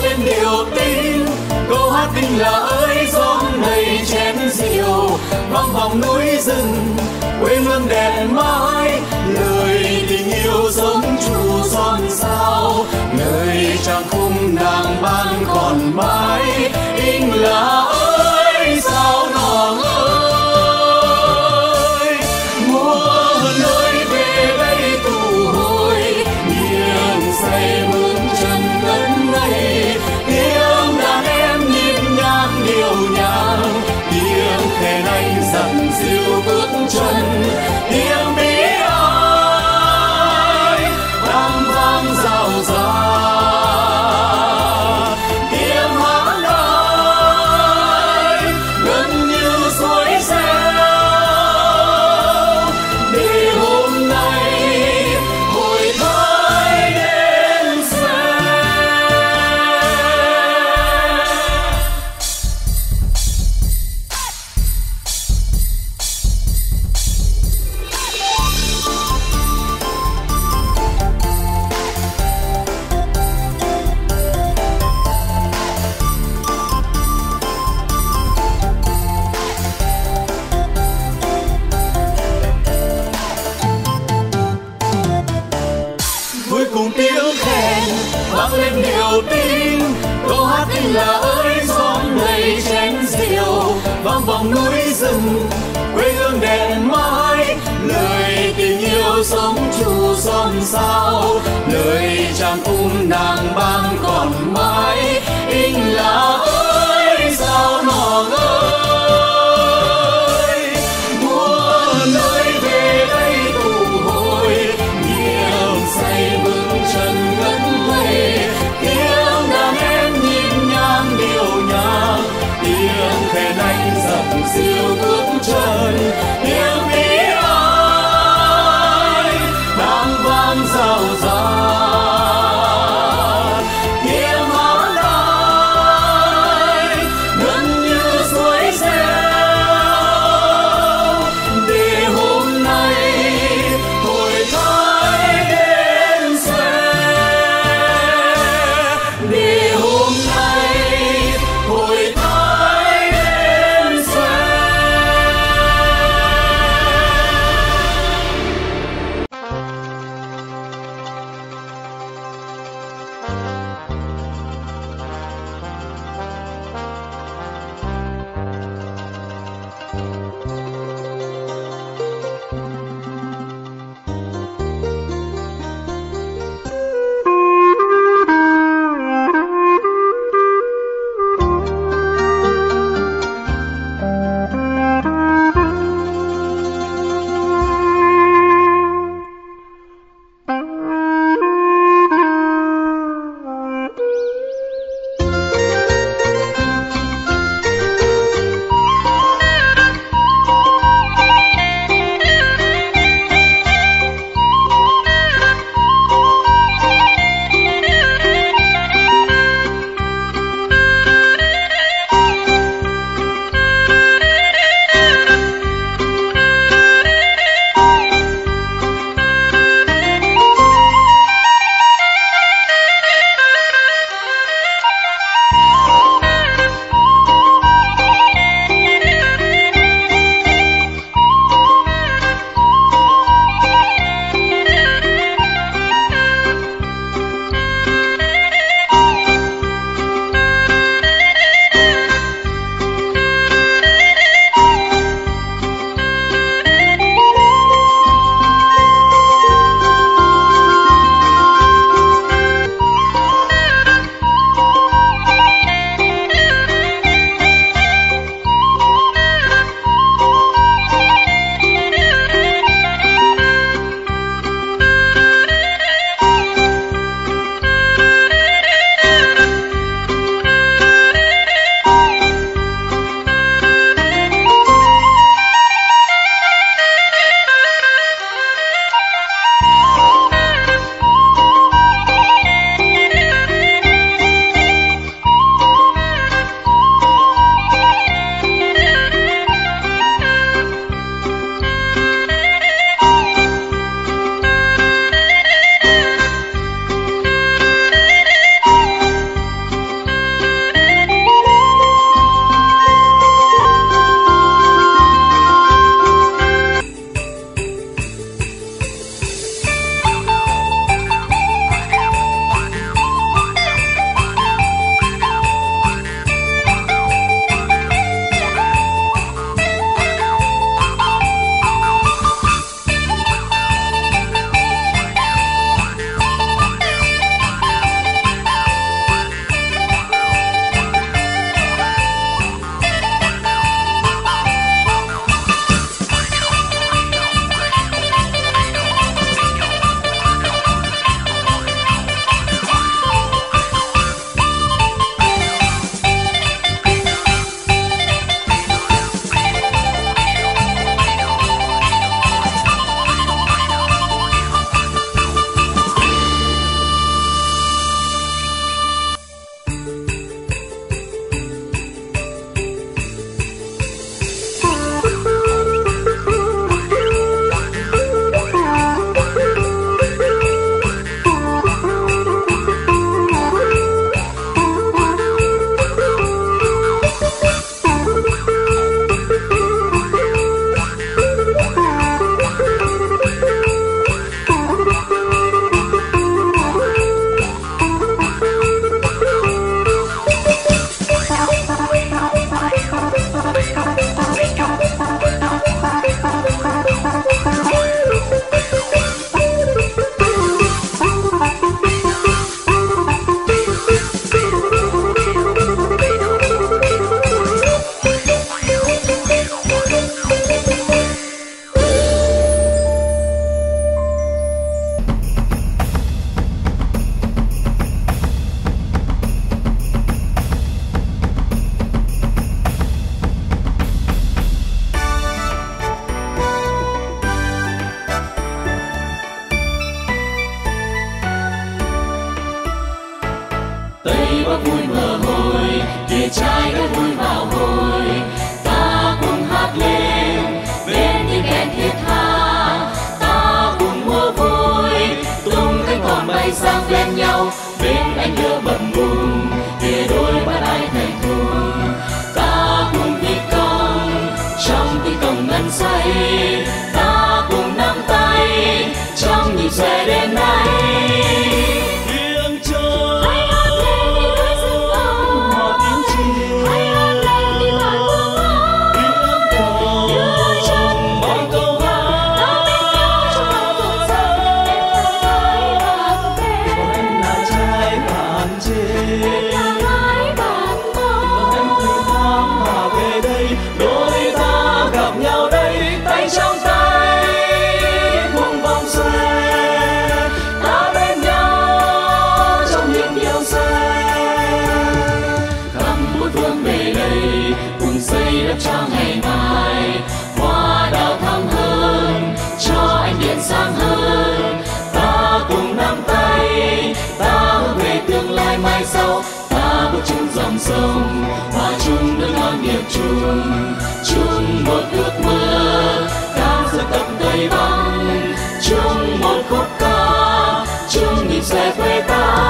lên điệu tin. Câu hát tình là ơi giông đầy chén rượu, vang vọng núi rừng quê hương đẹp mãi. Lời tình yêu giống chu son sao, lời trang khung nàng ban còn mãi. Anh là ơi sao nàng ơi, mùa nơi về đây tụ hồi, nghiêng say bước chân ngân ngây. Tiếng đàn em nhịp nhàng điệu nhàng, tiếng khen anh dặn dịu bước chân. Tiếng bí ai đang vang rào rạt, tiếng hát ai gần như suối reo. Để hôm nay hội thái đến xe. Cuối cùng tiếng khen vang lên điệu tin. Câu hát tình là ơi giông đầy chén rượu, vang vọng núi rừng quê hương đẹp mãi. Lời tình yêu sống chu son sao, lời trang cung nàng ban còn mãi. Anh là ơi sao nàng ơi, mùa nơi về đây tụ hồi, nghiêng say bước chân ngân ngây. Tiếng đàn em nhịp nhàng điệu nhàng, tiếng khen anh dặn dịu bước chân. Tiếng bí ai đang vang rào rạt, tiếng hát ai gần như suối reo. Để hôm nay hội thái đến xe, để hôm nay hội thái đến xe. và vui mở hồi, kìa trái đất vui vào hồi. Ta cùng hát lên bên tiếng kèn thiết tha, ta cùng múa vui tung cánh còn bay sang bên nhau. Bên ánh lửa bập bùng kìa đôi bát ai thành thùng, ta cùng đi công trong tiếng cồng ngân say, ta cùng nắm tay trong nhịp xe đêm nay. Tiếng trống hãy hát lên đi núi rừng hò tiếng chim, hãy hát lên đi bản phương hát tiếng cầu như trong bao câu hát. Ta bên nhau trong lòng rộn ràng, em là gái bạn trên, em là gái bạn trên, em là gái bạn mong. Em từ tháng mà về đây, đôi ta gặp nhau đây, tay trong tay cùng vòng xoay. Ta bên nhau trong những điều xe, cầm bút vương về đây cùng xây đắp cho ngày mai. Hoa đào thắm hơn cho ánh điện sáng hơn, ta cùng nắm tay, ta hướng về tương lai mai sau. Ta bước chung dòng sông, hòa chung nước non nghiệp chung, chung một ước mơ ca dân tộc đầy băng, chung một khúc ca, chung nhịp xe quê ta.